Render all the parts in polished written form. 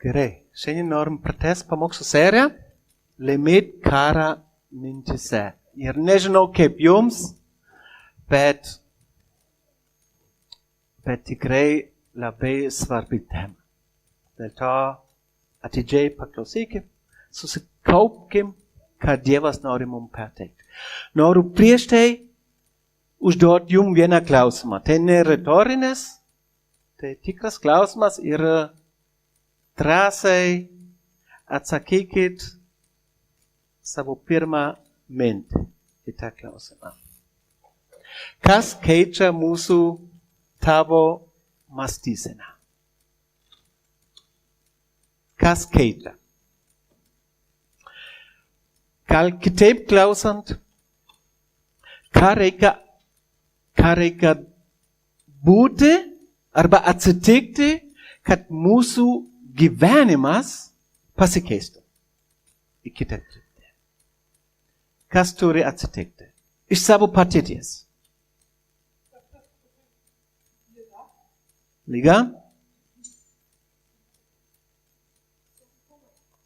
Gerai. Šiandien norim pratęsti pamokslo seriją Laimėt karą mintyse. Ir nežinau kaip jums, bet tikrai labai svarbi tema. Dėl to atidžiai paklausykim, susikaupkim, ką Dievas nori mums pateikti. Noriu prieš tai užduoti jums vieną klausimą. Tai ne retorinis, tai tikras klausimas ir drąsiai atsakykit savo pirmą mintį į tą klausimą. Kas keičia mūsų tavo mąstyseną? Kas keičia? Gal kitaip klausant, ką reikia būti arba atsitikti, kad mūsų gyvenimas pasikeistų į kitą kryptį. Kas turi atsitikti? Iš savo patirties. Liga?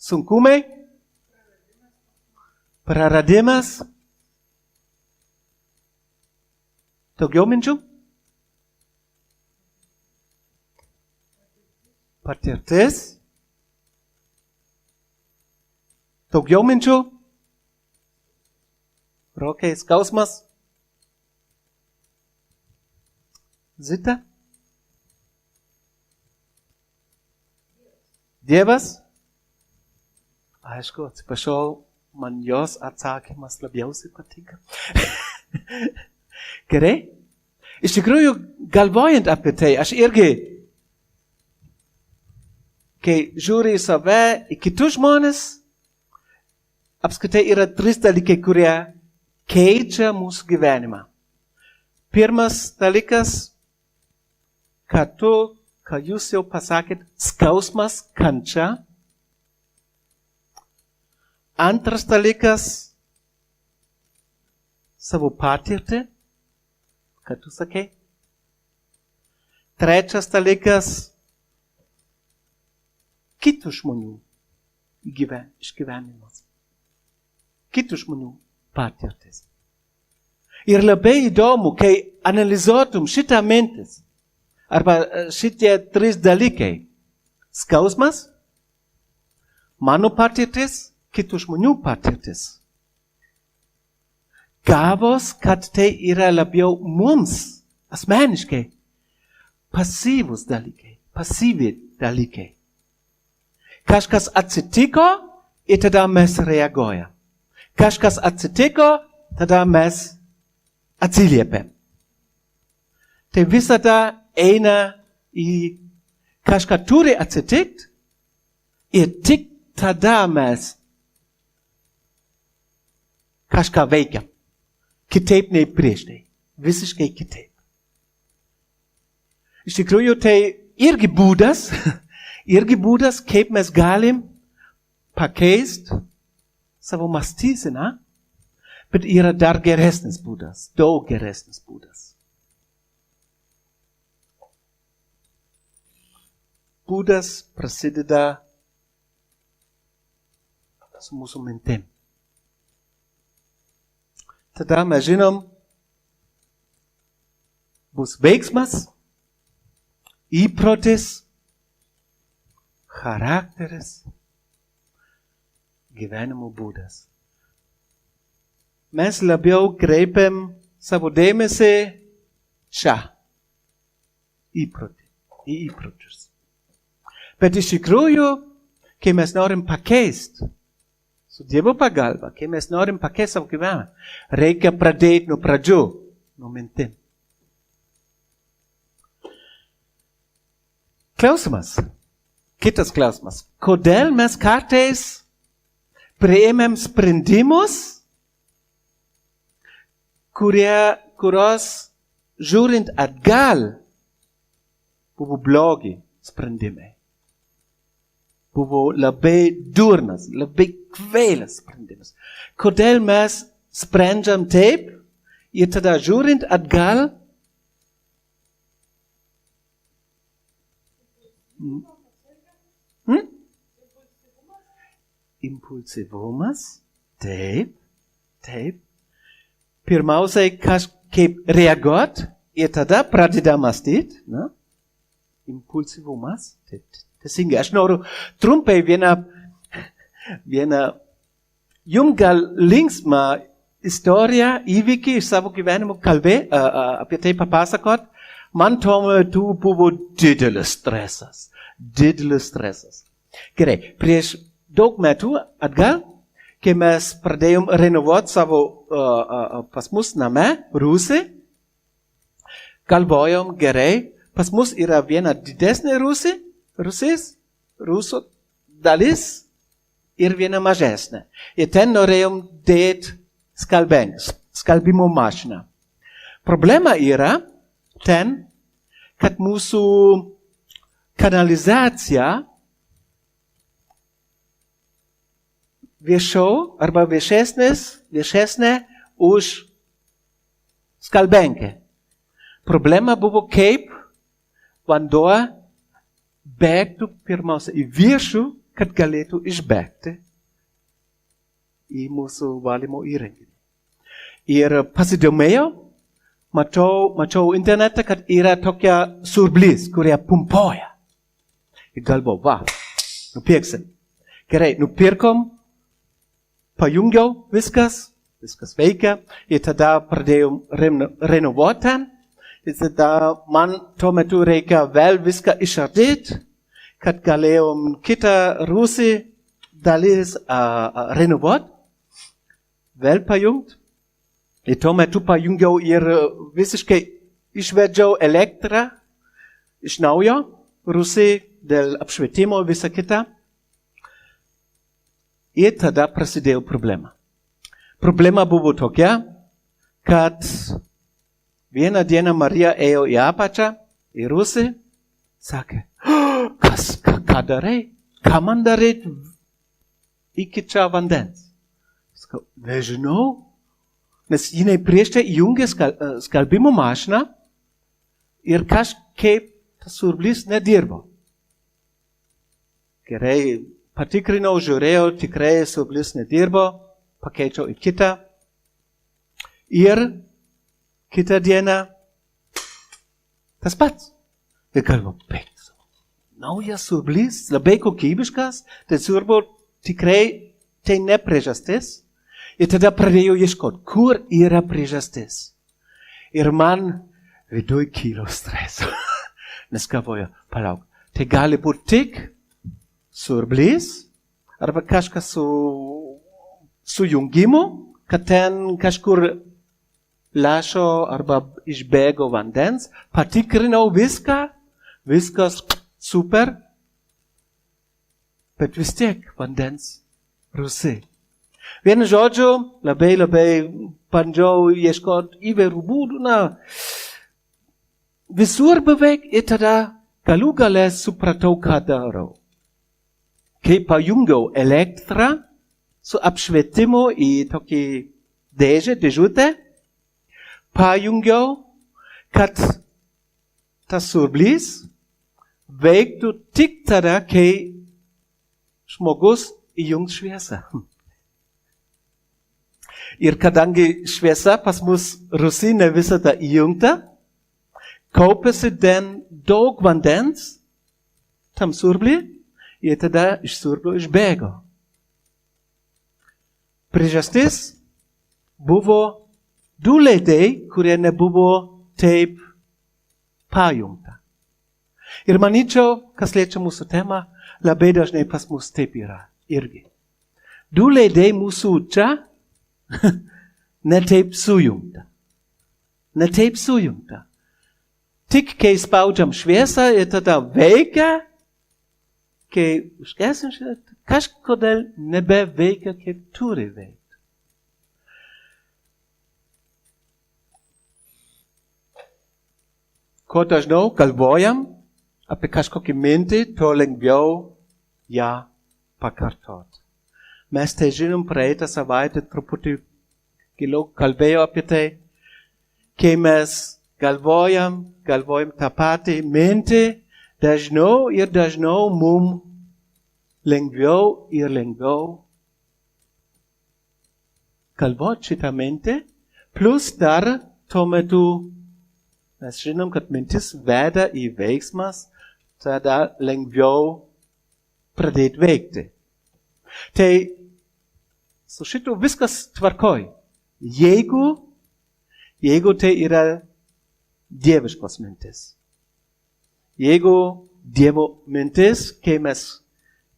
Sunkumai? Praradimas? Daugiau minčių? Patirtis? Daugiau minčių? Rokai, skausmas? Zita? Dievas? Aišku, atsiprašau, man jos atsakymas labiausiai patinka. Gerai? Iš tikrųjų, galvojant apie tai, aš irgi, kai žiūri į save, į kitus žmonės, apskritai yra trys dalykai, kurie keičia mūsų gyvenimą. Pirmas dalykas, ką jūs jau pasakėt, skausmas, kančia. Antras dalykas, savo patirtį, ką tu sakei. Trečias dalykas, kitų žmonių išgyvenimas. Kitų žmonių patirtis. Ir labai įdomu, kai analizuotum šitą mintis, arba šitie trys dalykai, skausmas, mano patirtis, kitų žmonių patirtis, gavos, kad tai yra labiau mums, asmeniškai, pasyvi dalykai. Kažkas atsitiko ir tada mes reaguojam. Kažkas atsitiko, tada mes atsiliepiam. Tai visada eina į kažką turi atsitikti ir tik tada mes kažką veikiam. Kitaip nei prieš tai. Visiškai kitaip. Iš tikrųjų tai irgi būdas, kaip mes galim pakeisti savo mąstyseną, bet yra dar geresnis būdas, daug geresnis būdas. Būdas prasideda su mūsų mintim. Tada mes žinom, bus veiksmas, įprotis, charakteris, gyvenimo būdas. Mes labiau kreipiam savo dėmesį į įpročius. Bet iš tikrųjų, kai mes norim pakeisti, su Dievo pagalba, kai mes norim pakeisti savo gyvenimą, reikia pradėti nuo pradžių, nuo mintim. Kitas klausimas. Kodėl mes kartais priėmėm sprendimus, kurios žiūrint atgal buvo blogi sprendimai. Buvo labai durnas, labai kvailas sprendimas. Kodėl mes sprendžiam taip ir tada žiūrint atgal impulsyvumas, taip. Pirmiausiai kažkaip reaguot ir tada pradeda mąstyt, ne? Impulsyvumas, taip. Teisingai, aš noriu trumpai vieną jums gal linksmą istoriją, įvykį iš savo gyvenimo apie tai papasakot. Man tuo metu buvo didelis stresas. Gerai, prieš daug metų atgal, kai mes pradėjom renovuoti savo pas mus name, rūsį, galvojom gerai, pas mus yra viena didesnė rūsio dalis ir viena mažesnė. Ir ten norėjom dėti skalbimo mašiną. Problema yra ten, kad mūsų kanalizacija viešesnė už skalbenkę. Problema buvo, kaip vanduo bėgtų pirmiausia į viršų, kad galėtų išbėgti į mūsų valymo įrenginį. Ir pasidomėjau, mačiau internete, kad yra tokia siurblys, kurie pumpuoja. Ir galvoju, va, nupirksim. Gerai, nupirkom, pajungiau viskas veikia. Ir tada pradėjom renovuoti ten. Ir tada man tuo metu reikia vėl viską išardyti, kad galėjom kitą rūsį dalis renovuoti. Vėl pajungt. Ir tuo metu pajungiau ir visiškai išvedžiau elektrą iš naujo rūsį dėl apšvietimo visą kitą. Ir tada prasidėjo problema. Problema buvo tokia, kad vieną dieną Marija ėjo į apačią, į rūsį, sakė, ką darai? Ką man daryti iki čia vandens? Sakau, nežinau. Nes jinai prieš tai įjungė skalbimo mašiną ir kažkaip tas siurblys nedirbo. Gerai, patikrinau, žiūrėjau, tikrai siurblys nedirbo, pakeičiau į kitą. Ir kitą dieną tas pats. Ir galvoju, naujas siurblys, labai kokybiškas, tai siurbo tikrai tai ne priežastis. Ir tada pradėjau ieškoti, kur yra priežastis. Ir man viduj kilo streso. Nes galvoju, palauk, tai gali būti tik siurblys, arba kažkas su jungimu, kad ten kažkur lašo arba išbėgo vandens. Patikrinau viskas super, bet vis tiek vandens rūsy. Vienu žodžiu, labai bandžiau ieškoti įvairių būdų, visur beveik, ir tada galų gale supratau, ką darau. Kai pajungiau elektrą su apšvietimu į tokį dėžutę, pajungiau, kad tas siurblys veiktų tik tada, kai žmogus įjungs šviesą. Ir kadangi šviesa pas mus rūsy ne visada įjungta, kaupėsi ten daug vandens tam siurblį ir tada iš siurblio išbėgo. Priežastis buvo du laidai, kurie nebuvo taip pajungta. Ir manyčiau, kas liečia mūsų temą, labai dažnai pas mus taip yra irgi. Du laidai mūsų čia ne taip sujungta. Tik kai spaudžiam šviesą ir tada veikia, kai užgesim šviesą, kažkodėl nebeveikia, kaip turi veikti. Kuo dažniau galvojam apie kažkokį mintį, to lengviau ją pakartot. Mes tai žinom, praeitą savaitę truputį giliau kalbėjau apie tai, kai mes galvojam tą patį mintį, dažniau ir dažniau mums lengviau galvot šitą mintį, plus dar tuo metu mes žinom, kad mintis veda į veiksmas, tada lengviau pradėti veikti. Tai su šitu viskas tvarkoj. Jeigu tai yra dieviškos mintis. Jeigu Dievo mintis, kai mes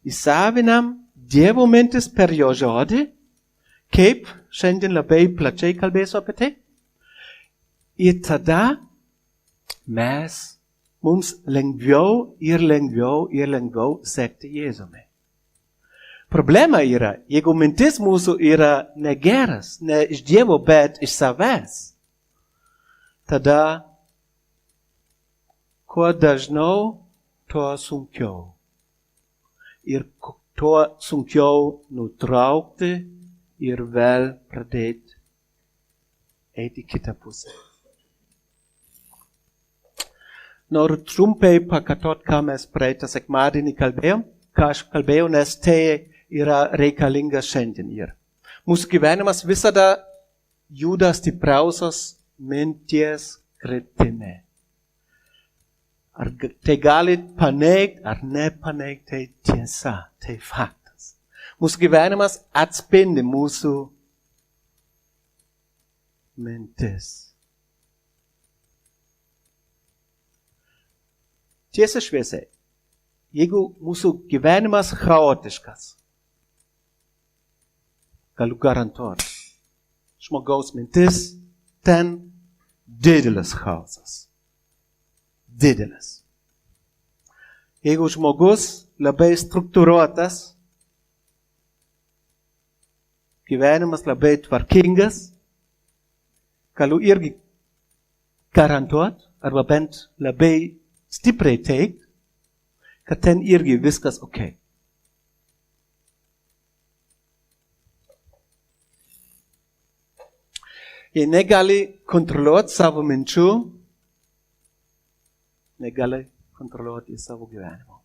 įsavinam Dievo mintis per jo žodį, kaip šiandien labai plačiai kalbėsiu apie tai, ir tada mums lengviau sekti Jėzumi. Problema yra, jeigu mintis mūsų yra negeras, ne iš Dievo, bet iš savęs, tada kuo dažniau, tuo sunkiau. Ir tuo sunkiau nutraukti ir vėl pradėti eiti kitą pusę. Noriu trumpai pakartot, ką mes praeitą sekmadienį kalbėjom, nes tai yra reikalinga šiandien. Ir mūsų gyvenimas visada juda stipriausios minties kryptimi. Ar tai galit paneigti, ar nepaneigti, tai tiesa, tai faktas. Mūsų gyvenimas atspindi mūsų mintis. Tiesa šviesiai, jeigu mūsų gyvenimas chaotiškas, galiu garantuoti, žmogaus mintis ten didelis chaosas. Didelis. Jeigu žmogus labai struktūruotas, gyvenimas labai tvarkingas, galiu irgi garantuoti, arba bent labai stipriai teikti, kad ten irgi viskas ok. Jei negali kontroliuoti savo minčių, negali kontroliuoti savo gyvenimo.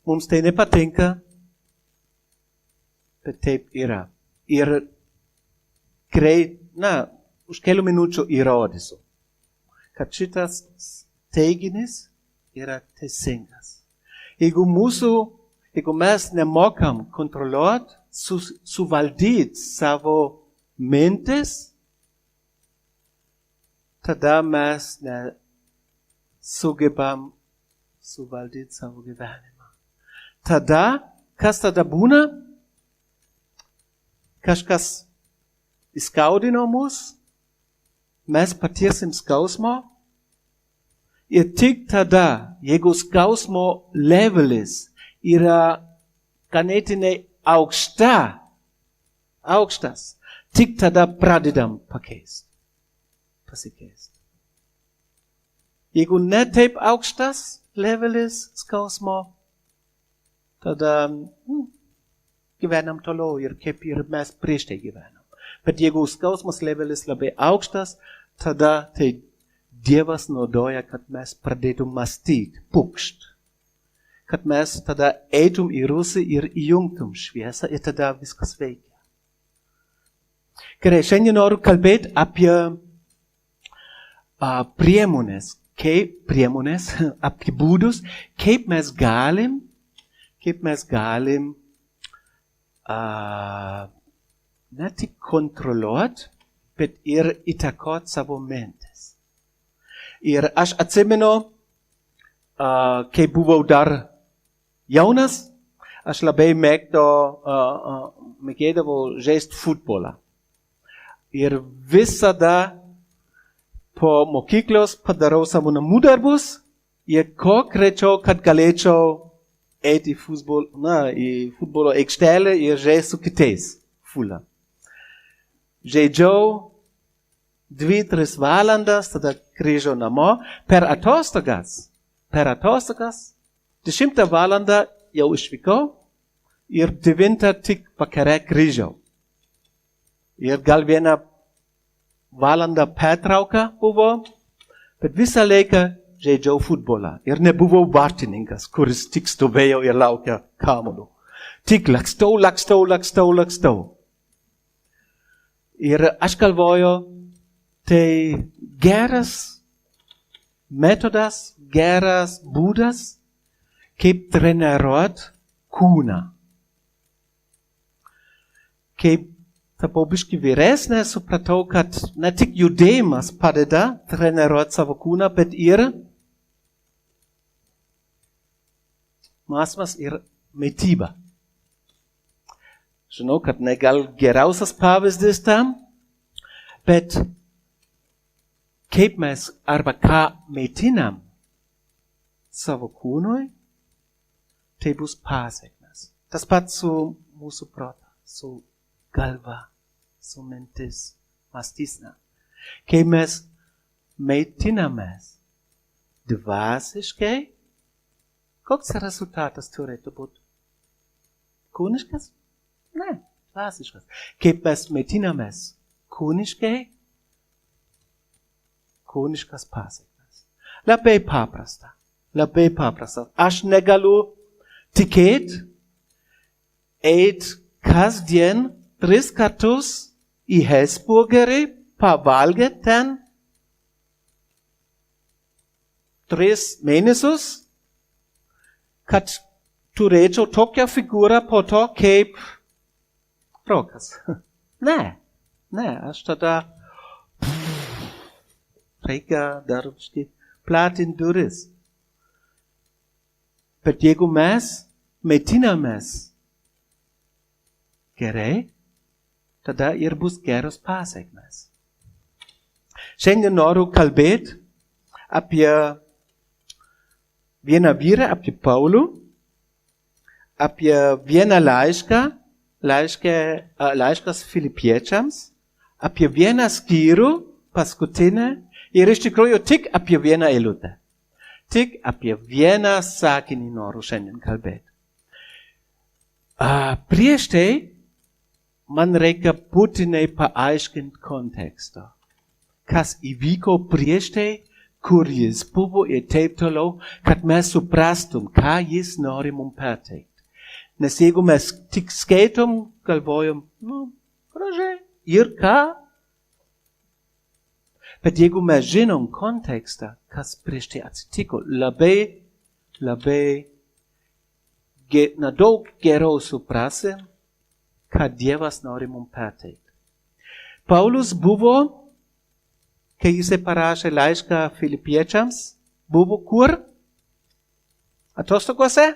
Mums tai nepatinka, bet taip yra. Ir už kelių minučių įrodysiu, kad šitas teiginys yra teisingas. Jeigu mes nemokam kontroliuoti, suvaldyti savo mintis, tada mes nesugebam suvaldyti savo gyvenimą. Kas tada būna? Kažkas įskaudino mus, mes patirsim skausmo, ir tik tada, jeigu skausmo levelis yra ganėtinai aukštas, tik tada pradedam pasikeist. Jeigu ne taip aukštas levelis skausmo, tada gyvenam toliau ir kaip ir mes prieš tai gyvenam. Bet jeigu skausmas levelis labai aukštas, tada tai Dievas naudoja, kad mes pradėtum mąstyti, pukšt. Kad mes tada eitum į rūsį ir įjungtum šviesą ir tada viskas veikia. Gerai, šiandien noriu kalbėti apie priemonės, apie būdus, kaip mes galim ne tik kontroliuoti, bet ir įtakoti savo mintis. Ir aš atsimenu, kai buvau dar jaunas, aš labai mėgėdavau žaisti futbolą. Ir visada po mokyklos padarau savo namų darbus ir kuo greičiau, kad galėčiau eiti į futbolo aikštelę ir žaisti su kitais fulą. Žaidžiau 2-3 valandas, tada grįžau namo. Per atostogas, 10 valandą jau išvykau ir 9 tik vakare grįžau. Ir gal 1 valanda pertrauka buvo, bet visą laiką žaidžiau futbolą. Ir nebuvau vartininkas, kuris tik stovėjo ir laukia kamuolio. Tik laksto. Ir aš galvoju, tai geras metodas, geras būdas, kaip treniruot kūną. Kaip tapau biški vyresnė, supratau, kad ne tik judėjimas padeda treniruot savo kūną, bet ir mąstymas ir mityba. Žinau, kad ne gal geriausias pavyzdys tam, bet kaip mes arba ką maitinam savo kūnui, tai bus pasekmes. Tas pats su mūsų protą, su galva, su mintis, mąstysena. Kai mes maitinamės dvasiškai, koks rezultatas turėtų būti? Kūniškas? Ne, dvasiškas. Kaip mes maitinamės kūniškai, kūniškas pasekmes. Labai paprasta. Aš negaliu tikėt, eit kasdien 3 kartus į Hesburgerį, pavalgyti ten 3 mėnesius, kad turėčiau tokią figūrą po to kaip rokas. Ne, aš tada reikia dar biškį platint duris. Bet jeigu mes maitinamės gerai, tada ir bus geros pasekmes. Šiandien noriu kalbėti apie vieną vyrą, apie Paulių, apie vieną laiškas Filipiečiams, apie vieną skyrių, paskutinę, ir iš tikrųjų tik apie vieną eilutę. Tik apie vieną sakinį noriu šiandien kalbėti. Prieš tai man reikia būtinai paaiškinti kontekstą. Kas įvyko prieš tai, kur jis buvo ir taip toliau, kad mes suprastum, ką jis nori mums perteikti. Nes jeigu mes tik skaitom, galvojam, gražiai, ir ką? Bet jeigu mes žinom kontekstą, kas prieš tai atsitiko, labai daug geriau suprasim, ką Dievas nori mums perteikti. Paulius buvo, kai jisai parašė laišką Filipiečiams, buvo kur? Atostogose?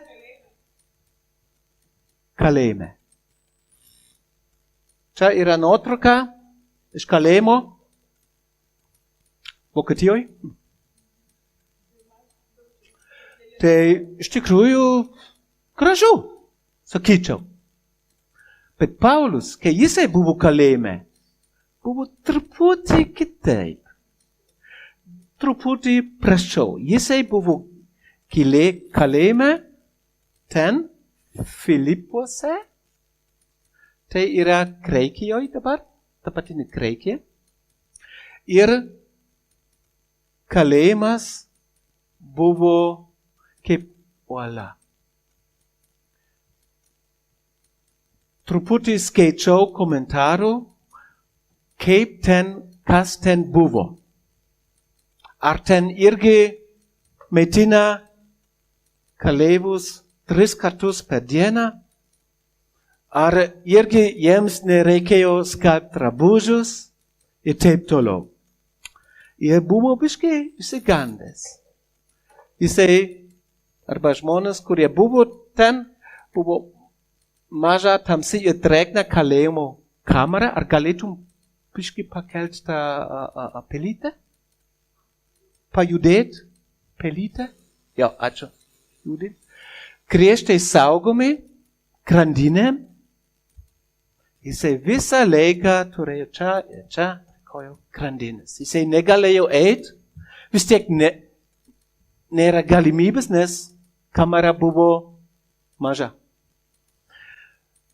Kalėjime. Čia yra nuotrauka iš kalėjimo Vokietijoje. Tai iš tikrųjų gražu, sakyčiau. Bet Paulius, kai jisai buvo kalėjime, buvo truputį kitaip. Truputį prasčiau. Jisai buvo kalėjime ten, Filipuose, tai yra Graikijoje dabar, dabartinė Graikija. Ir kalėjimas buvo kaip uola. Truputį skaičiau komentarų, kas ten buvo. Ar ten irgi maitina kaleivius 3 kartus per dieną? Ar irgi jiems nereikėjo skalbti drabužius ir taip toliau? Ir buvo biškai išsigandęs. Jisai, arba žmonės, kurie buvo ten, buvo maža tamsi ir drėgna kalėjimo kamera. Ar galėtum biškai pakelti tą pelytę? Pajudėti pelytę? Jo, ačiū. Judėti. Griežtai saugomi grandinėm. Jisai visą laiką turėjo čia kojo grandinės. Jisai negalėjo eiti. Vis tiek nėra galimybės, nes kamera buvo maža.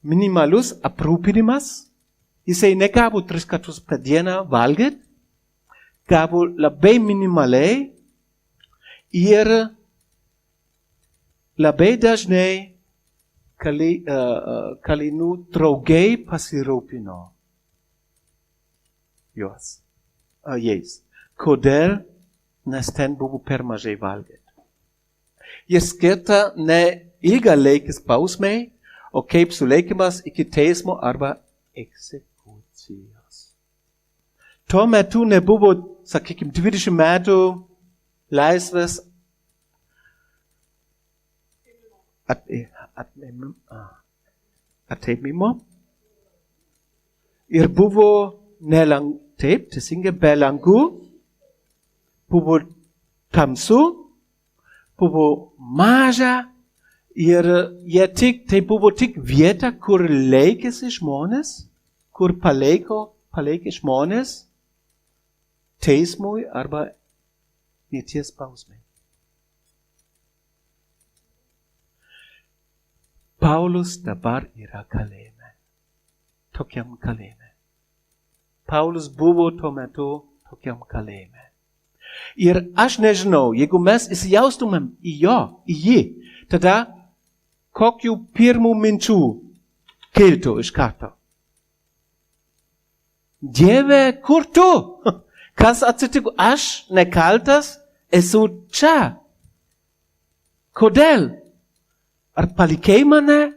Minimalus aprūpinimas. Jisai negavo 3 kartus per dieną valgyti. Gavo labai minimaliai ir labai dažnai kalinu draugai pasirūpino jais. Kodėl? Nes ten buvo per mažai valgyti. Jis skirta ne ilgalaikis bausmei, o kaip sulaikymas iki teismo arba eksekucijos. Tuo metu nebuvo, sakykim, 20 metų laisvės atėmimo. Ir buvo teisingai, be langų, buvo tamsu, buvo maža, ir tai buvo tik vieta, kur laikėsi žmonės, kur palaikė žmonės teismui arba mirties bausmei. Paulius dabar yra kalėjime. Tokiam kalėjime. Paulius buvo tuo metu tokiam kalėjime. Ir aš nežinau, jeigu mes įsijaustumėm į jį, tada kokių pirmų minčių kiltų iš karto. Dieve, kur tu? Kas atsitiko? Aš nekaltas, esu čia. Kodėl? Ar palikei mane?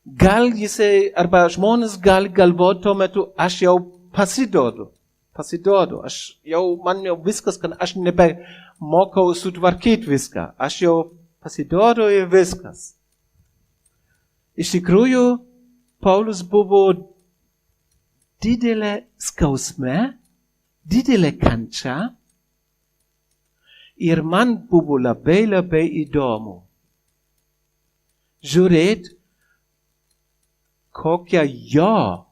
Gal jisai, arba žmonės gali galvoti tuo metu, aš jau pasiduodu. Man jau viskas, kad aš nebemokau sutvarkyti viską. Aš jau pasiduodu ir viskas. Iš tikrųjų, Paulius buvo didelė skausme, didelė kančia. Ir man buvo labai įdomu žiūrėti, kokia jo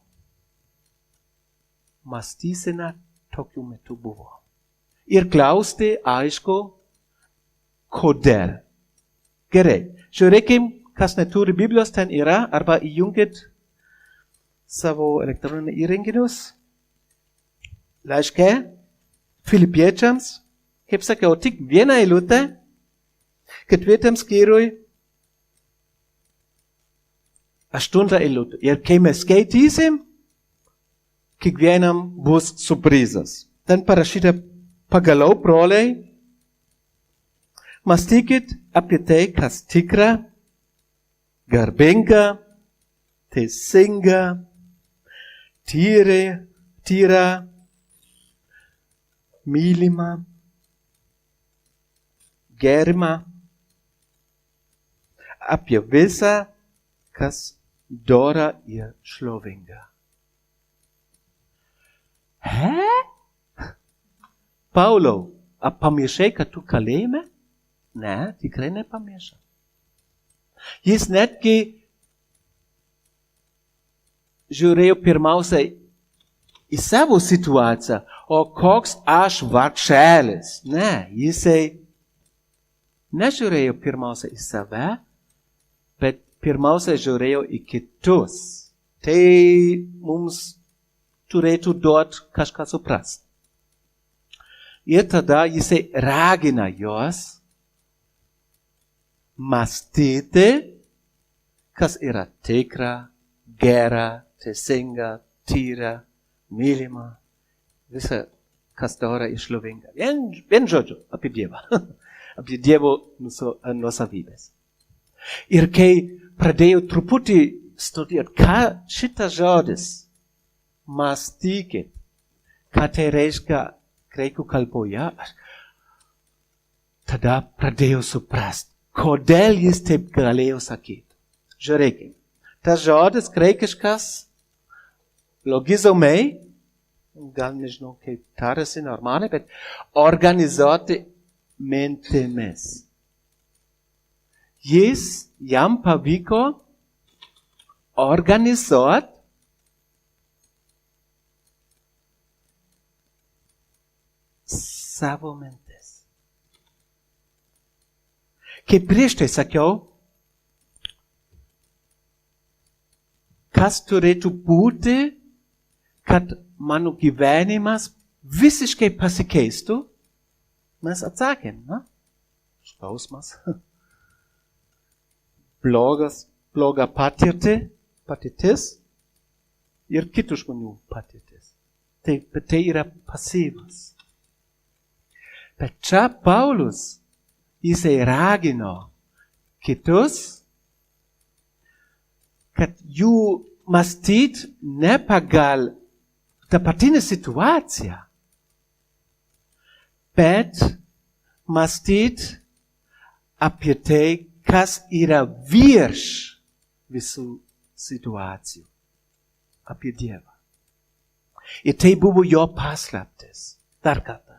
mąstysena tokiu metu buvo. Ir klausti, aišku, kodėl. Gerai, žiūrėkim, kas neturi Biblijos, ten yra, arba įjungit savo elektroninius įrenginius. Laiške Filipiečiams, kaip sakiau, tik vieną eilutę, 4 skyriui, 8 eilutė. Ir kai mes skaitysim, kiekvienam bus surprizas. Ten parašyta, pagaliau, broliai, mąstykit apie tai, kas tikra, garbinga, teisinga, tyra, mylima, gerima, apie visą, kas dora ir šlovinga. Pauliau, pamiršai, kad tu kalėjime? Ne, tikrai nepamiršai. Jis netgi žiūrėjo pirmiausia į savo situaciją, o koks aš vargšelis. Ne, jisai nežiūrėjo pirmiausia į save, bet pirmiausia žiūrėjo į kitus. Tai mums turėtų duoti kažką suprasti. Ir tada jisai ragina juos mąstyti, kas yra tikra, gera, teisinga, tyra, mylima, visa, kas dora ir šlovinga. Vien žodžiu apie Dievą, apie Dievo nuosavybės. Ir kai pradėjau truputį studijuoti, ką šitas žodis mąstykit, ką tai reiškia graikų kalboje, tada pradėjau suprasti, kodėl jis taip galėjo sakyti. Žiūrėkit, tas žodis graikiškas logizomai, gal nežinau, kaip tarasi normaliai, bet organizuoti mintimis. Jam pavyko organizuoti savo mintis. Kaip prieš tai sakiau, kas turėtų būti, kad mano gyvenimas visiškai pasikeistų, mes atsakėm, ne? Skausmas. bloga patirtis ir kitų žmonių patirtis. Tai yra pasyvas. Bet čia Paulius, jisai ragino kitus, kad jų mąstyt ne pagal dabartinę situaciją, bet mąstyt apie tai, kas yra virš visų situacijų, apie Dievą. Ir tai buvo jo paslaptis. Dar kartą.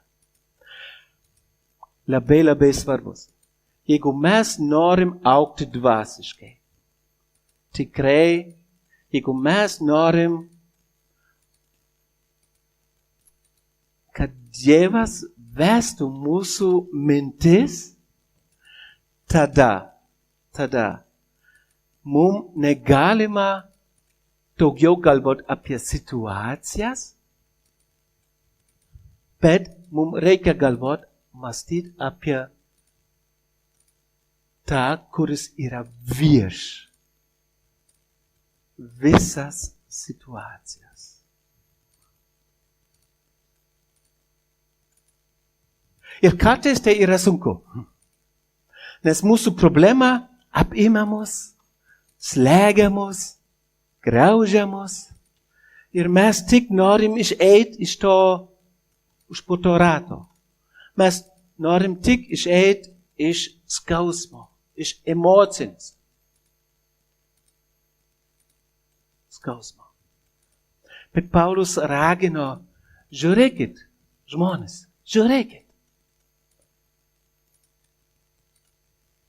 Labai svarbus. Jeigu mes norim augti dvasiškai, tikrai, jeigu mes norim, kad Dievas vestų mūsų mintis, tada mums negalima daugiau galvot apie situacijas, bet mums reikia galvot, mąstyt apie tą, kuris yra virš visas situacijas. Ir kartais tai yra sunku. Nes mūsų problema apima mus, slegia mus, graužia mus. Ir mes tik norim išeit iš to rato. Mes norim tik išeit iš skausmo, iš emocijas. Skausmo. Bet Paulus ragino, žiūrėkit, žmonės, žiūrėkit.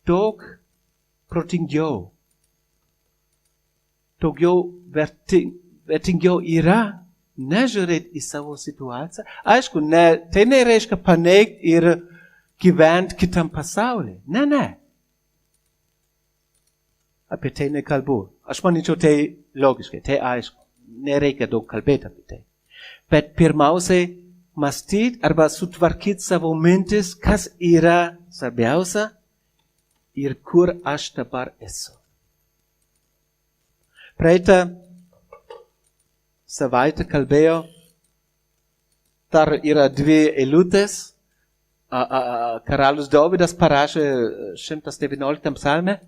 Daug protingiau, daugiau vertingiau yra nežiūrėti į savo situaciją. Aišku, tai nereiškia paneigti ir gyventi kitam pasaulyje. Ne. Apie tai nekalbu. Aš manyčiau, tai logiškai, tai aišku. Nereikia daug kalbėti apie tai. Bet pirmiausiai mąstyti arba sutvarkyti savo mintis, kas yra svarbiausia ir kur aš dabar esu. Praeitą savaitę kalbėjo, dar yra dvi eilutės. Karalius Dovydas parašė 119 psalme.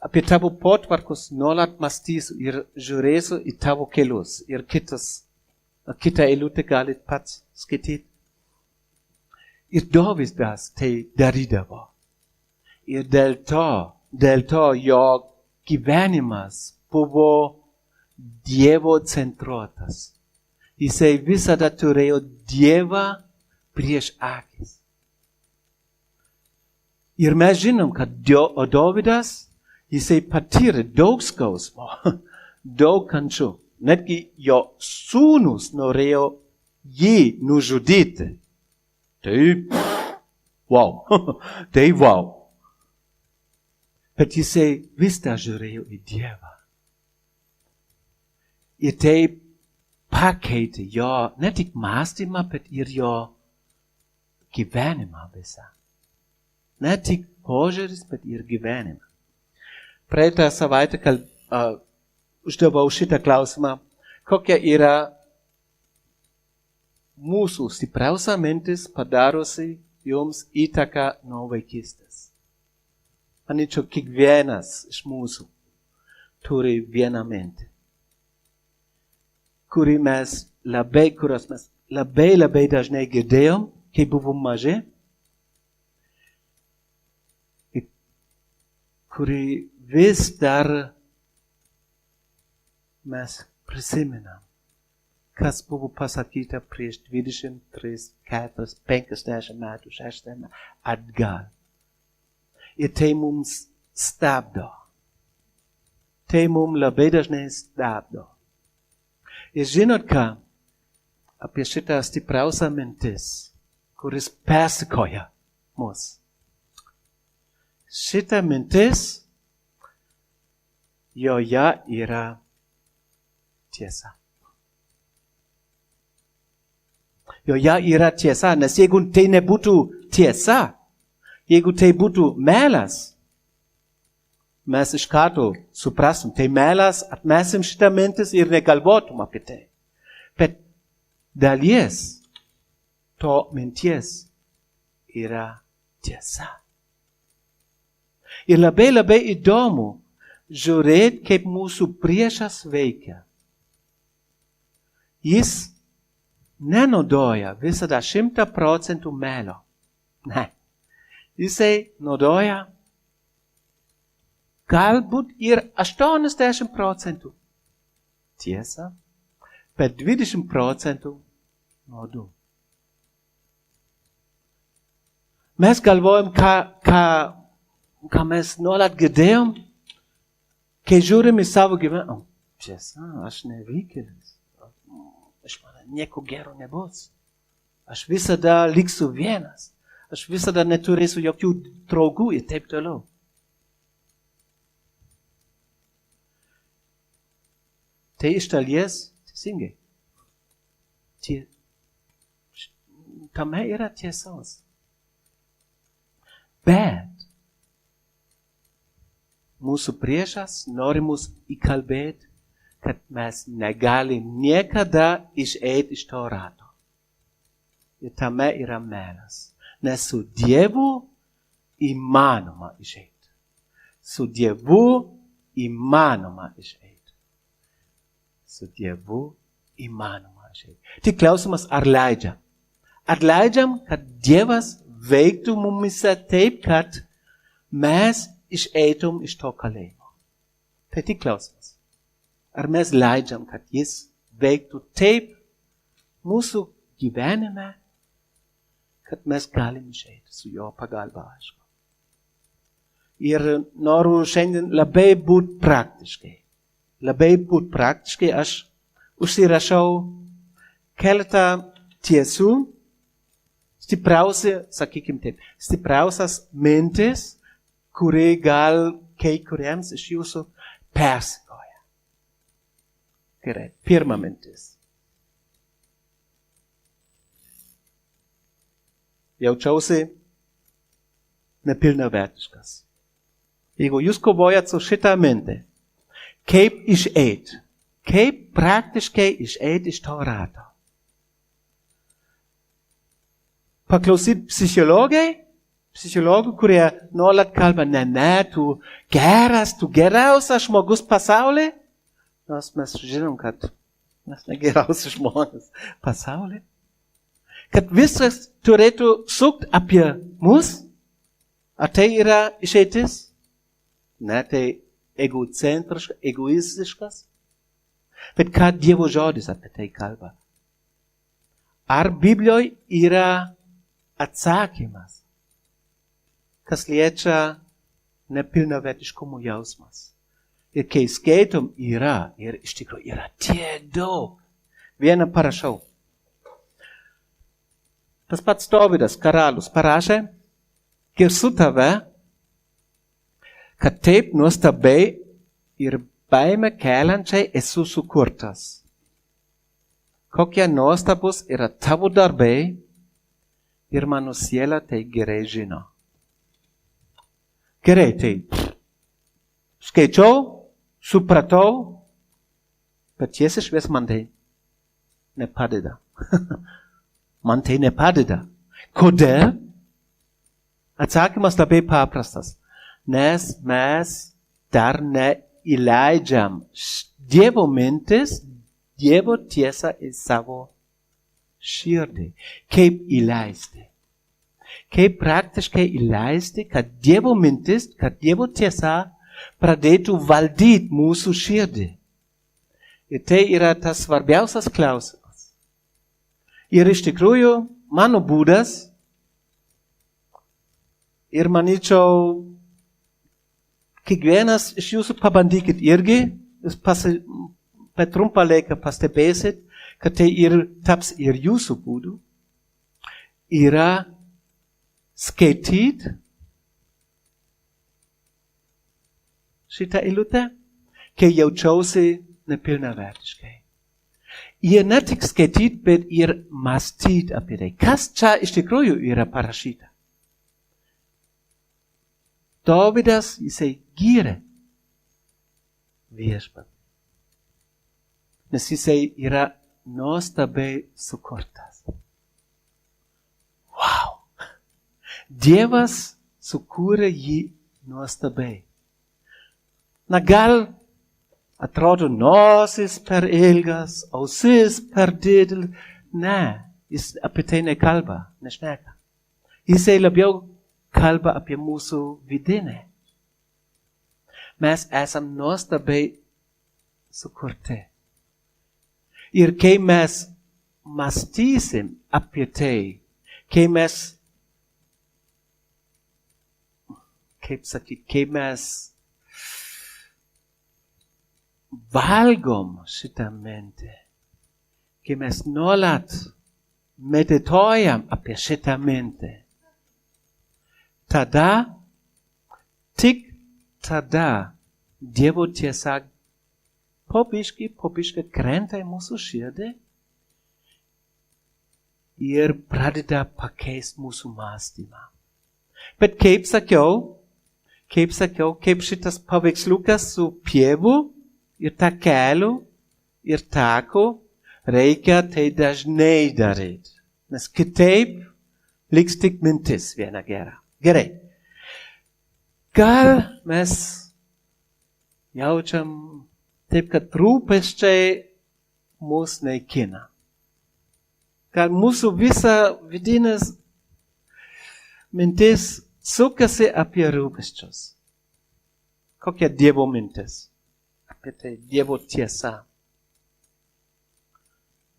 Apie tavo potvarkus nuolat mąstysiu ir žiūrėsiu į tavo kelius. Ir kitą eilutę galit pats skaityti. Ir Dovydas tai darydavo. Ir dėl to jo gyvenimas buvo Dievo centruotas. Jisai visada turėjo Dievą prieš akis. Ir mes žinom, kad Dovydas, jisai patyrė daug skausmo, daug kančių. Netgi jo sūnus norėjo jį nužudyti. Tai wow. Bet jisai vis dar žiūrėjo į Dievą. Ir tai pakeitė jo ne tik mąstymą, bet ir jo gyvenimą visą. Ne tik požiūris, bet ir gyvenimą. Praeitą savaitę uždaviau šitą klausimą, kokia yra mūsų stipriausia mintis padarusi jums įtaką nuo vaikystės. Manyčiau, kiekvienas iš mūsų turi vieną mintį, kurios mes labai dažnai girdėjom, kai buvom maži, kuri vis dar mes prisimenam, kas buvo pasakyta prieš 20, 30, 40, 50 metų, 60 metų atgal. Ir tai mums stabdo. Tai mums labai dažnai stabdo. Ir žinot ką? Apie šitą stipriausią mintis, kuris persikoja mus. Šitą mintis, joje yra tiesa. Joje yra tiesa, nes jeigu tai nebūtų tiesa, jeigu tai būtų melas, mes iš karto suprasim, tai melas atmesim šitą mintis ir negalvotum apie tai. Bet dalies to minties yra tiesa. Ir labai įdomu žiūrėti, kaip mūsų priešas veikia. Jis nenaudoja visada 100% melo. Ne. Jisai naudoja galbūt ir 80% tiesa, bet 20% nuodų. Mes galvojam, ką mes nuolat girdėjom, kai žiūrim į savo gyvenimą. Tiesa, aš nevykėlis. Aš manau, nieko gero nebus. Aš visada liksiu vienas. Aš visada neturėsiu jokių draugų ir taip toliau. Tai iš dalies teisingai. Tame yra tiesos. Bet mūsų priešas nori mus įkalbėti, kad mes negalim niekada išeiti iš to rato. Ir tame yra melas. Nes su Dievu įmanoma išeiti. Su Dievu įmanoma išeiti. Su Dievu įmanoma išeiti. Tik klausimas, ar leidžiam? Ar leidžiam, kad Dievas veiktų mumise taip, kad mes išeitum iš to kalėjimo? Tai tik klausimas. Ar mes leidžiam, kad jis veiktų taip mūsų gyvenime, kad mes galim išeiti su jo pagalba, aišku. Ir noriu šiandien labai būti praktiškai. Labai būti praktiškai. Aš užsirašau keletą tiesų, stipriausias mintis, kuri gal kai kuriems iš jūsų persikoja. Gerai, pirma mintis. Jaučiausi nepilnavertiškas. Jeigu jūs kovojat su šitą mintį, kaip išeiti, kaip praktiškai išeiti iš to rato. Paklausyt psichologų, kurie nuolat kalba, ne, tu geriausias žmogus pasaulyje. Nors mes žinom, kad mes negeriausi žmonės pasaulyje. Kad viskas turėtų sukti apie mus, ar tai yra išeitis? Ne, tai egoistiškas. Bet ką Dievo žodis apie tai kalba? Ar Biblijoje yra atsakymas, kas liečia nepilnavertiškumo jausmas? Ir kai skaitom yra, ir iš tikrųjų yra tiek daug. Vieną parašau. Tas pats Dovydas karalius parašė, girsiu tave, kad taip nuostabiai ir baimę keliančiai esu sukurtas. Kokie nuostabus yra tavo darbai ir mano siela tai gerai žino. Gerai, tai skaičiau, supratau, bet tiesiai švies man tai nepadeda. Man tai nepadeda. Kodėl? Atsakymas labai paprastas. Nes mes dar neįleidžiam Dievo mintis, Dievo tiesą į savo širdį. Kaip įleisti? Kaip praktiškai įleisti, kad Dievo mintis, kad Dievo tiesa pradėtų valdyti mūsų širdį. Ir tai yra tas svarbiausias klausimas. Ir iš tikrųjų, mano būdas, ir manyčiau, kiekvienas iš jūsų pabandykit irgi, per trumpą laiką pastebėsit, kad tai taps ir jūsų būdu, yra skaityti šitą eilutę, kai jaučiausi nepilnavertiškai. Ir ne tik skaityti, bet ir mąstyti apie tai. Kas čia iš tikrųjų yra parašyta? Dovydas, jisai gyrė viešpat. Nes jisai yra nuostabiai sukurtas. Wow! Dievas sukūrė jį nuostabiai. Na gal atrodo nosis per ilgas, ausis per didelis. Ne, jis apie tai nekalba, nešneka. Jisai labiau kalba apie mūsų vidinę. Mes esam nuostabiai sukurti. Ir kai mes mąstysim apie tai, kai mes, kai mes valgom šitą mintį, kai mes nuolat medituojam apie šitą mintį, tada, tik tada Dievo tiesa po biškį krenta į mūsų širdį ir pradeda pakeisti mūsų mąstymą. Bet kaip sakiau, kaip šitas paveiksliukas su pievu ir takeliu ir taku, reikia tai dažnai daryti. Nes kitaip liks tik mintis viena gera. Gerai. Gal mes jaučiam taip, kad rūpesčiai mus naikina. Gal mūsų visa vidinės mintis sukasi apie rūpesčius. Kokia Dievo mintis? Apie tai Dievo tiesa.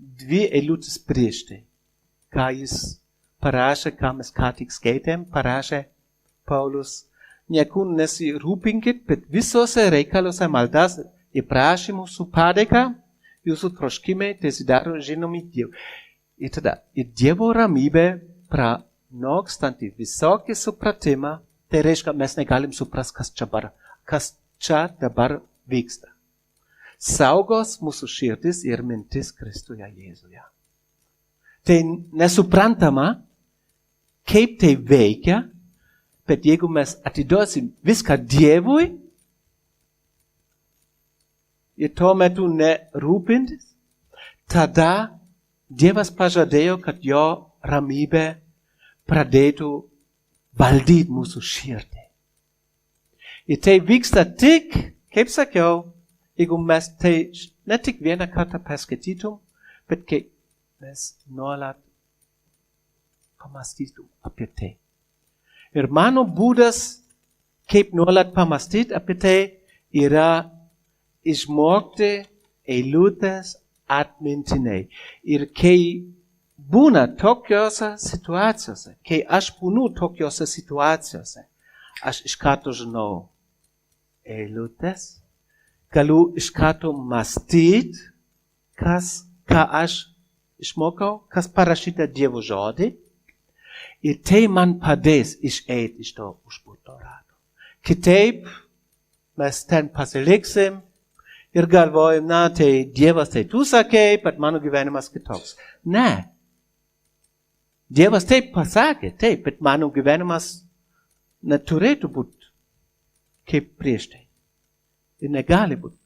2 eilutės prieš tai, ką jis parašė, ką mes ką tik skaitėm, parašė Paulus. Niekur nesirūpinkit, bet visose reikaluose maldas ir prašymų su padėka, jūsų troškimai tesidaro žinomi Dievui. Ir tada, ir Dievo ramybė pranokstanti visokį supratimą, tai reiškia, mes negalim suprast, kas čia dabar vyksta. Saugos mūsų širdis ir mintis Kristuje Jėzuje. Tai nesuprantama, kaip tai veikia, bet jeigu mes atiduosim viską Dievui ir tuo metu nerūpintis, tada Dievas pažadėjo, kad jo ramybė pradėtų valdyti mūsų širdį. Ir tai vyksta tik, kaip sakiau, jeigu mes tai ne tik vieną kartą paskaitytum, bet kai mes nuolat pamąstytum apie tai. Ir mano būdas, kaip nuolat pamąstyti apie tai, yra išmokti eilutes atmintinai. Ir kai būna tokiose situacijose, kai aš būnu tokiose situacijose, aš iš karto žinau eilutes, galiu iš karto mąstyti, ką aš išmokau, kas parašyta Dievo žodį, ir tai man padės išeiti iš to užburto rato. Kitaip mes ten pasiliksim ir galvojam, na, tai Dievas tai tu sakei, bet mano gyvenimas kitoks. Ne. Dievas taip pasakė, taip, bet mano gyvenimas neturėtų būti kaip prieš tai. Ir negali būti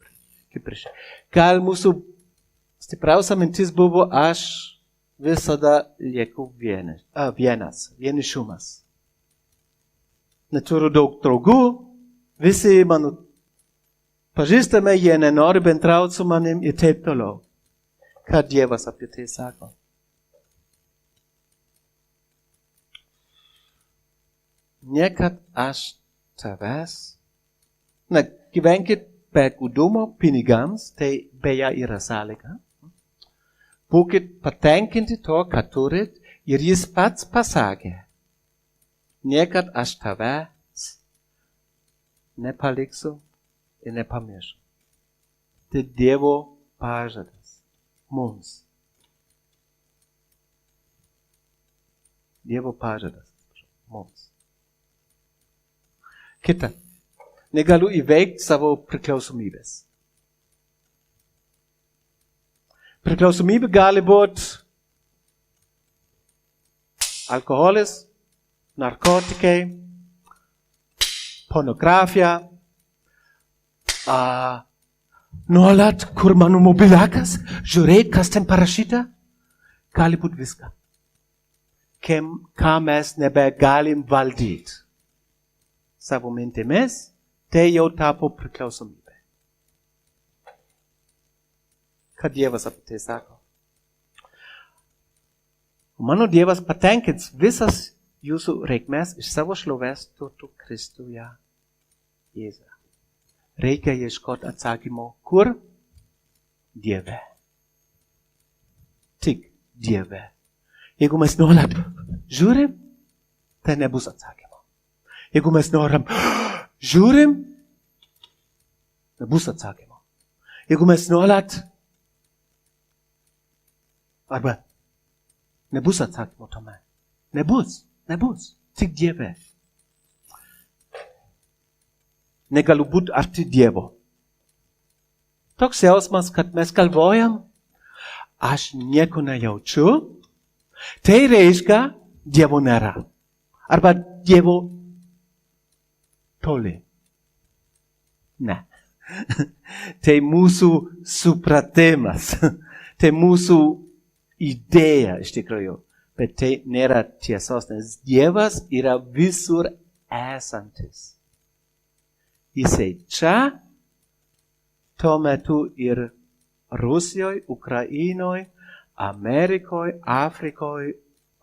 kaip prieš tai. Gal mūsų stipriausia mintis buvo, aš visada lieku vienišumas. Neturiu daug draugų, visi mano pažįstami, jie nenori bendrauti su manim ir taip toliau. Ką Dievas apie tai sako? Niekad aš tavęs, gyvenkit be godumo pinigams, tai beje yra sąlyga. Būkit patenkinti to, ką turit, ir jis pats pasakė, niekad aš tavęs nepaliksiu ir nepamiršiu. Tai Dievo pažadas mums. Dievo pažadas mums. Kita. Negaliu įveikti savo priklausomybės. Priklausomybė gali būti alkoholis, narkotikai, pornografija, nuolat, kur mano mobilakas, žiūrėt, kas ten parašyta, gali būt viską. Ką mes nebegalim valdyti. Savo mintimis, tai jau tapo priklausomybė. Ką Dievas apie tai sako? Mano Dievas patenkins visas jūsų reikmes iš savo šlovės turtų Kristuje Jėzuje. Reikia ieškoti atsakymo, kur? Dieve. Tik Dieve. Jeigu mes nuolat žiūrim, tai nebus atsakymo. Jeigu mes norim žiūrim, nebus atsakymo. Jeigu mes nuolat arba nebus atsakymo tuomet. Nebus. Tik Dieve. Negaliu būti arti Dievo. Toks jausmas, kad mes galvojam, aš nieko nejaučiu, tai reiškia, Dievo nėra. Arba Dievo toli. Ne. Tai mūsų supratimas. Tai mūsų idėja iš tikrųjų. Bet tai nėra tiesos, nes Dievas yra visur esantis. Jisai čia, tuo metu ir Rusijoje, Ukrainoje, Amerikoje, Afrikoje,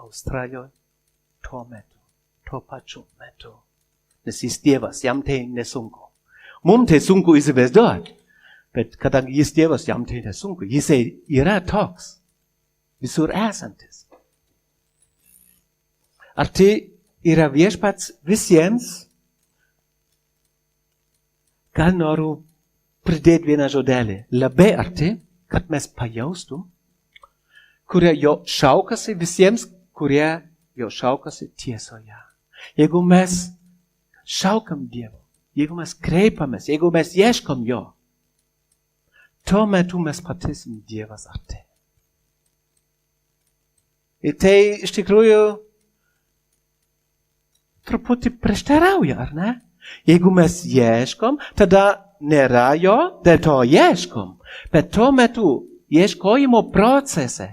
Australijoje, tuo metu, tuo pačiu metu. Nes jis Dievas, jam tai nesunku. Mums tai sunku įsivaizduoti, bet kadangi jis Dievas, jam tai nesunku. Jisai yra toks, visur esantis. Ar tai yra viešpats visiems? Gal noriu pridėti vieną žodelį. Labai arti, kad mes pajaustum, kurie jo šaukasi visiems, kurie jo šaukasi tiesoje. Jeigu mes šaukam Dievo, jeigu mes kreipiamės, jeigu mes ieškom jo, tuo metu mes patirsim Dievas arti. Ir tai iš tikrųjų truputį prieštarauja, ar ne? Jeigu mes ieškom, tada nėra jo, dėl to ieškom. Bet tuo metu ieškojimo procese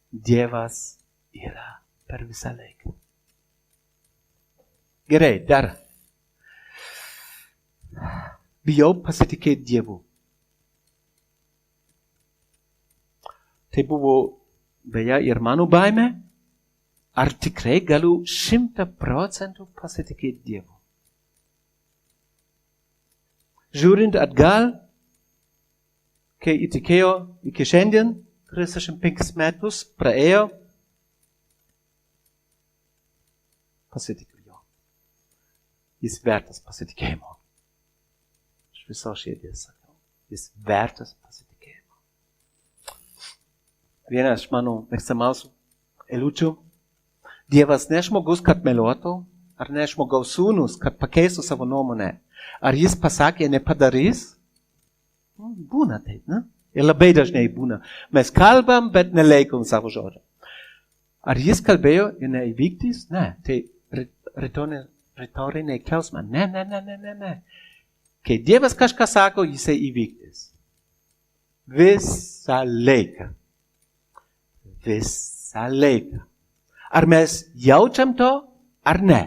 Dievas yra per visą laiką. Gerai, dar. Bijau pasitikėti Dievu. Tai buvo beje ir mano baimė. Ar tikrai galiu 100% pasitikėti Dievu? Žiūrint atgal, kai įtikėjo iki šiandien, 35 metus praėjo, pasitikiu jo. Jis vertas pasitikėjimo. Iš viso širdies sakau. Jis vertas pasitikėjimo. Viena iš mano mėgstamiausių eilučių. Dievas ne žmogus, kad meluotų, ar ne žmogaus sūnus, kad pakeistų savo nuomonę. Ar jis pasakė, nepadarys? Būna taip, ne? Ir labai dažnai būna. Mes kalbam, bet nelaikom savo žodžio. Ar jis kalbėjo ir neįvykdys? Ne. Tai retoriniai klausimai. Ne. Kai Dievas kažką sako, jisai įvykdys. Visą laiką. Visą laiką. Ar mes jaučiam to, ar ne?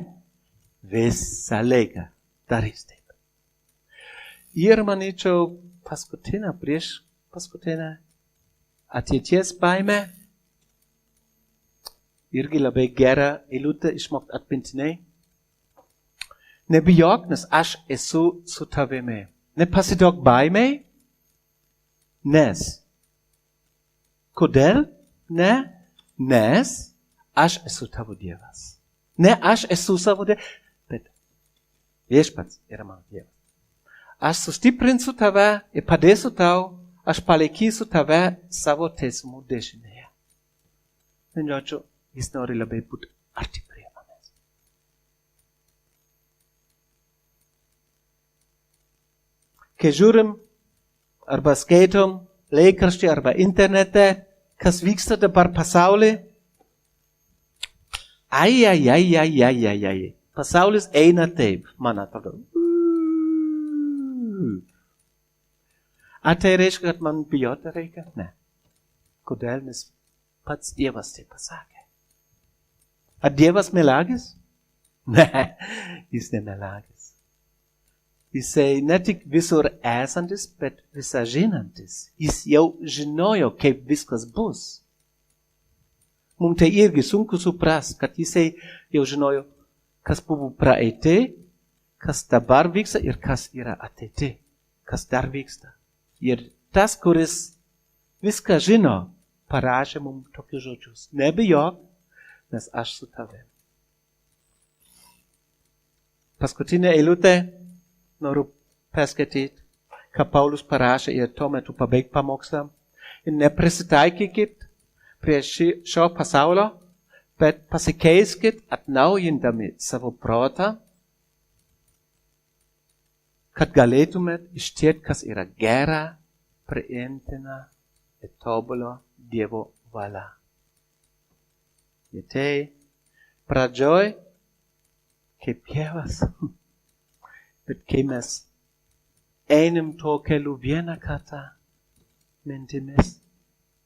Visą laiką darys taip. Ir manyčiau, prieš paskutinę ateities baimę irgi labai gera eilutė išmokti atmintinai. Nebijok, nes aš esu su tavimi. Nepasiduok baimei, nes. Kodėl? Ne, nes aš esu tavo Dievas. Ne aš esu savo Dievas, bet viešpats yra mano Dievas. Aš sustiprinsiu tave ir padėsiu tau, aš palaikysiu tave savo teisumo dešinėje. Žodžiu, jis nori labai būti arti prie manęs. Kai žiūrim arba skaitom laikraštį arba internete, kas vyksta dabar pasaulyje, ai. Pasaulis eina taip, man atrodo. tai reiškia, kad man bijoti reikia? Ne. Kodėl? Nes pats Dievas taip pasakė. Ar Dievas melagis? Ne, jis nemelagis. Jisai ne tik visur esantis, bet visą žinantis. Jis jau žinojo, kaip viskas bus. Mums tai irgi sunku suprast, kad jisai jau žinojo, kas buvo praeitį, kas dabar vyksta ir kas yra ateitį, kas dar vyksta. Ir tas, kuris viską žino, parašė mums tokius žodžius. Nebijok, nes aš su tavim. Paskutinė eilutė noriu perskaityti, ką Paulius parašė ir tuo metu pabaigti pamokslą. Ir neprisitaikykit prie šio pasaulio, bet pasikeiskit atnaujindami savo protą, kad galėtumėt ištirti, kas yra gera, priimtina ir tobulo Dievo valia. Ir tai pradžioj kaip Dievas. Bet kai mes einam tuo keliu vieną kartą mintimis,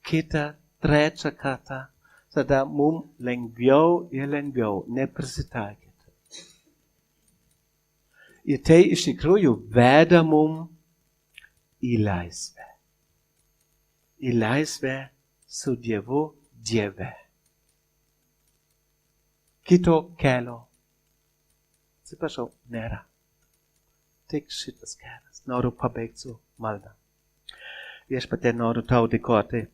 kitą, trečią kartą, tada mums lengviau ir lengviau neprisitaikyti. Ir tai iš tikrųjų veda mums į laisvę. Į laisvę su Dievu Dieve. Kito kelio, atsiprašau, nėra. Tik šitas kelias. Noriu pabaigti su malda. Viešpatie, noriu tau dėkoti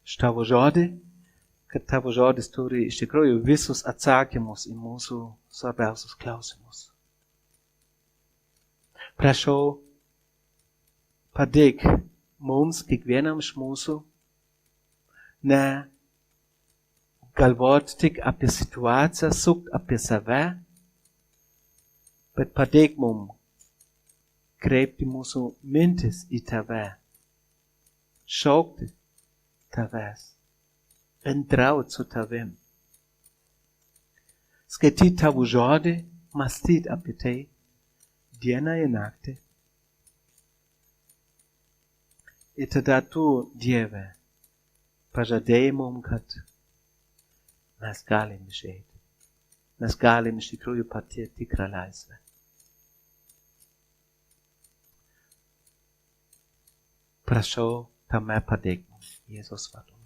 už tavo žodį, kad tavo žodis turi iš tikrųjų visus atsakymus į mūsų svarbiausius klausimus. Prašau, padėk mums, kiekvienam iš mūsų, ne galvoti tik apie situaciją, sukt apie save, bet padėk mums kreipti mūsų mintis į tave, šaukti tavęs, bendrauti su tavim, skaityti tavo žodį, mąstyti apie tai dieną ir naktį. Ir tada tu, Dieve, pažadėjai mums, kad mes galim išeiti. Mes galim iš tikrųjų patirti tikrą laisvę. Prašau, tame padėk mums, Jėzus vardu.